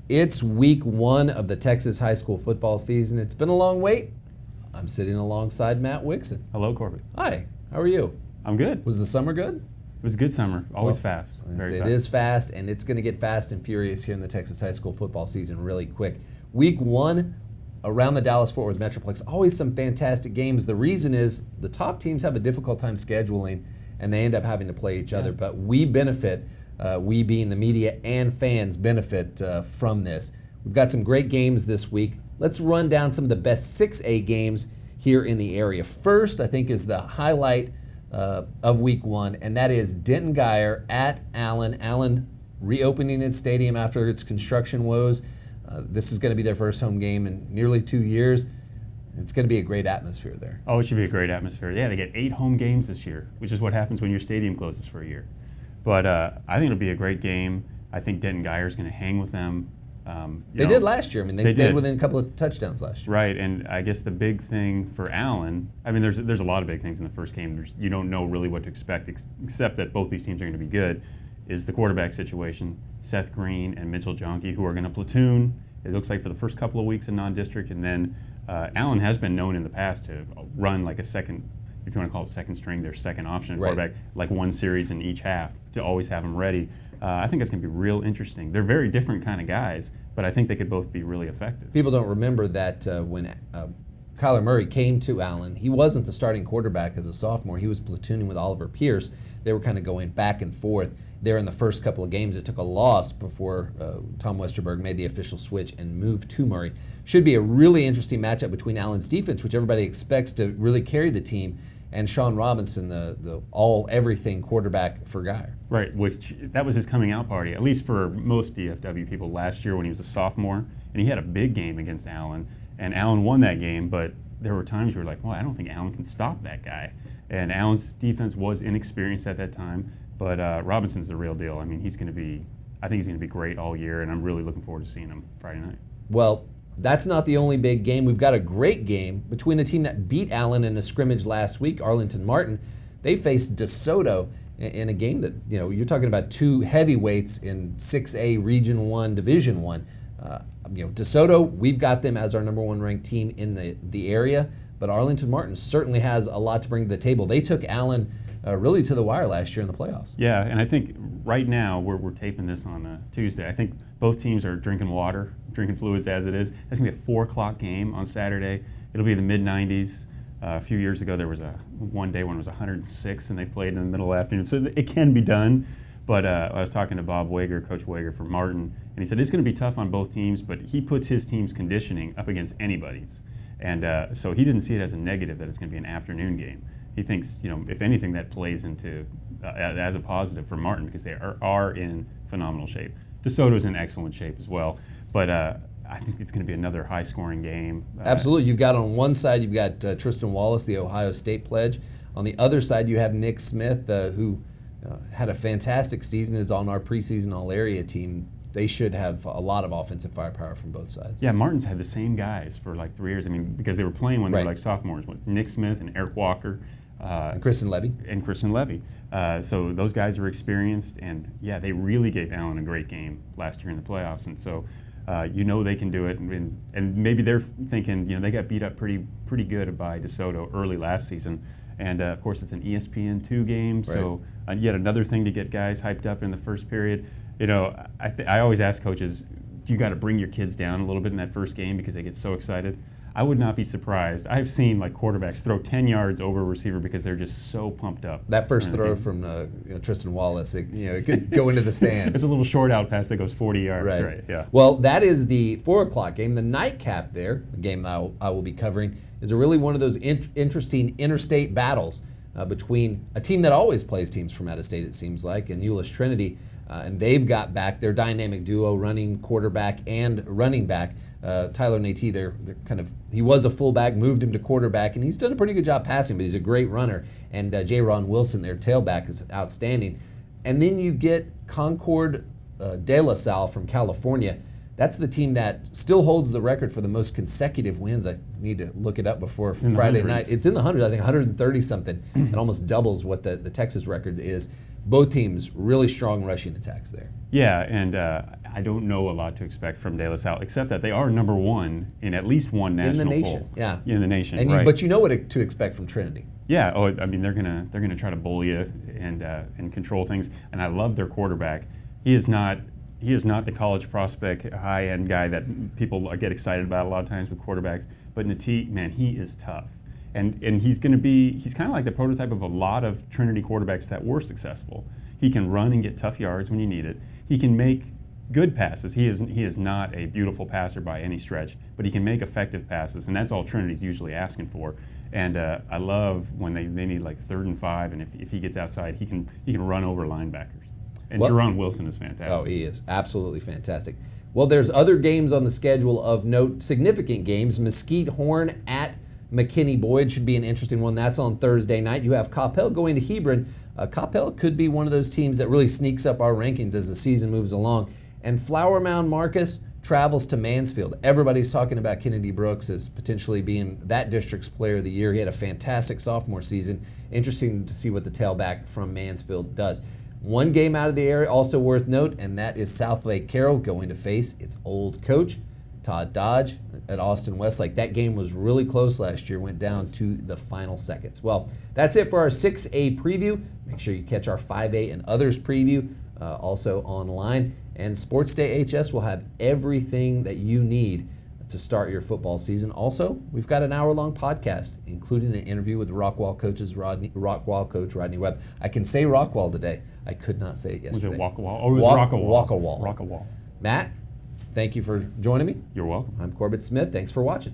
It's week 1 of the Texas high school football season. It's been a long wait. I'm sitting alongside Matt Wixon. Hello, Corbett. Hi, how are you? I'm good. Was the summer good? It was a good summer. Always fast. Very fast. It is fast, and it's going to get fast and furious here in the Texas high school football season really quick. Week 1 around the Dallas-Fort Worth Metroplex, always some fantastic games. The reason is the top teams have a difficult time scheduling, and they end up having to play each other. But we benefit, we being the media and fans benefit from this. We've got some great games this week. Let's run down some of the best 6A games here in the area. First, I think, is the highlight of week 1, and that is Denton Guyer at Allen. Allen reopening its stadium after its construction woes. This is going to be their first home game in nearly 2 years. It's going to be a great atmosphere there. Oh, it should be a great atmosphere. Yeah, they get 8 home games this year, which is what happens when your stadium closes for a year. But I think it'll be a great game. I think Denton Guyer is going to hang with them. They did last year. I mean, they stayed within a couple of touchdowns last year. Right, and I guess the big thing for Allen, I mean, there's a lot of big things in the first game. You don't know really what to expect, except that both these teams are going to be good, is the quarterback situation. Seth Green and Mitchell Jonke, who are going to platoon, it looks like, for the first couple of weeks in non-district, and then Allen has been known in the past to run like a second, if you want to call it second string, their second option quarterback, like one series in each half to always have them ready. I think that's going to be real interesting. They're very different kind of guys, but I think they could both be really effective. People don't remember that when Kyler Murray came to Allen, he wasn't the starting quarterback as a sophomore. He was platooning with Oliver Pierce. They were kind of going back and forth there in the first couple of games. It took a loss before Tom Westerberg made the official switch and moved to Murray. Should be a really interesting matchup between Allen's defense, which everybody expects to really carry the team, and Shaun Robinson, the all-everything quarterback for Guyer. Right, which that was his coming out party, at least for most DFW people last year when he was a sophomore, and he had a big game against Allen, and Allen won that game, but there were times you were like, well, I don't think Allen can stop that guy. And Allen's defense was inexperienced at that time, but Robinson's the real deal. I mean, I think he's going to be great all year, and I'm really looking forward to seeing him Friday night. Well, that's not the only big game. We've got a great game between a team that beat Allen in a scrimmage last week, Arlington Martin. They faced DeSoto in a game that, you're talking about 2 heavyweights in 6A Region 1, Division 1. DeSoto, we've got them as our number 1 ranked team in the area, but Arlington Martin certainly has a lot to bring to the table. They took Allen really to the wire last year in the playoffs. Yeah, and I think right now, we're taping this on Tuesday, I think both teams are drinking water, drinking fluids as it is. That's going to be a 4 o'clock game on Saturday. It'll be the mid-90s. A few years ago, there was one day when it was 106, and they played in the middle of the afternoon. So it can be done. But I was talking to Bob Wager, Coach Wager for Martin, and he said it's going to be tough on both teams, but he puts his team's conditioning up against anybody's. And so he didn't see it as a negative that it's going to be an afternoon game. He thinks, if anything, that plays into as a positive for Martin because they are in phenomenal shape. DeSoto's in excellent shape as well, but I think it's going to be another high-scoring game. Absolutely. You've got on one side, you've got Tristan Wallace, the Ohio State pledge. On the other side, you have Nick Smith, who had a fantastic season, is on our preseason all-area team. They should have a lot of offensive firepower from both sides. Yeah, Martin's had the same guys for like 3 years. I mean, because they were playing when they were like sophomores with Nick Smith and Eric Walker. And Kristen Levy. So those guys are experienced, and yeah, they really gave Allen a great game last year in the playoffs, and so they can do it, and maybe they're thinking, they got beat up pretty good by DeSoto early last season, and of course it's an ESPN2 game, so yet another thing to get guys hyped up in the first period. I always ask coaches, do you got to bring your kids down a little bit in that first game because they get so excited? I would not be surprised. I've seen quarterbacks throw 10 yards over a receiver because they're just so pumped up. That first throw from Tristan Wallace, it could go into the stands. It's a little short out pass that goes 40 yards. Right. Yeah. Well, that is the 4 o'clock game. The nightcap there, the game I will be covering, is really one of those interesting interstate battles between a team that always plays teams from out of state, it seems like, and Euless Trinity. And they've got back their dynamic duo, running quarterback and running back. Tyler Natee, he was a fullback, moved him to quarterback, and he's done a pretty good job passing, but he's a great runner. And J-Ron Wilson, their tailback, is outstanding. And then you get Concord De La Salle from California. That's the team that still holds the record for the most consecutive wins. I need to look it up before Friday night. It's in the hundreds, I think 130-something. It almost doubles what the Texas record is. both teams really strong rushing attacks there. Yeah, and I don't know a lot to expect from De La Salle, except that they are number one in at least one national in the nation. poll. Yeah, in the nation. And right. But you know what to expect from Trinity. Yeah. Oh, I mean, they're gonna try to bully you and control things. And I love their quarterback. He is not the college prospect, high-end guy that people get excited about a lot of times with quarterbacks. But Nati, man, he is tough. And he's kind of like the prototype of a lot of Trinity quarterbacks that were successful. He can run and get tough yards when you need it. He can make good passes. He is not a beautiful passer by any stretch, but he can make effective passes, and that's all Trinity's usually asking for. And I love when they need like 3rd and 5, and if he gets outside, he can run over linebackers. And Jerron Wilson is fantastic. Oh, he is absolutely fantastic. Well, there's other games on the schedule of note, significant games. Mesquite Horn at McKinney Boyd should be an interesting one. That's on Thursday night. You have Coppell going to Hebron. Coppell could be one of those teams that really sneaks up our rankings as the season moves along. And Flower Mound Marcus travels to Mansfield. Everybody's talking about Kennedy Brooks as potentially being that district's player of the year. He had a fantastic sophomore season. Interesting to see what the tailback from Mansfield does. One game out of the area also worth note, and that is South Lake Carroll going to face its old coach, Todd Dodge, at Austin Westlake. That game was really close last year, went down to the final seconds. Well, that's it for our 6A preview. Make sure you catch our 5A and others preview also online. And SportsDayHS will have everything that you need to start your football season. Also, we've got an hour-long podcast, including an interview with Rockwall coach Rodney Webb. I can say Rockwall today. I could not say it yesterday. Was it Walkawall? Oh, it was Rockawall. Matt, thank you for joining me. You're welcome. I'm Corbett Smith. Thanks for watching.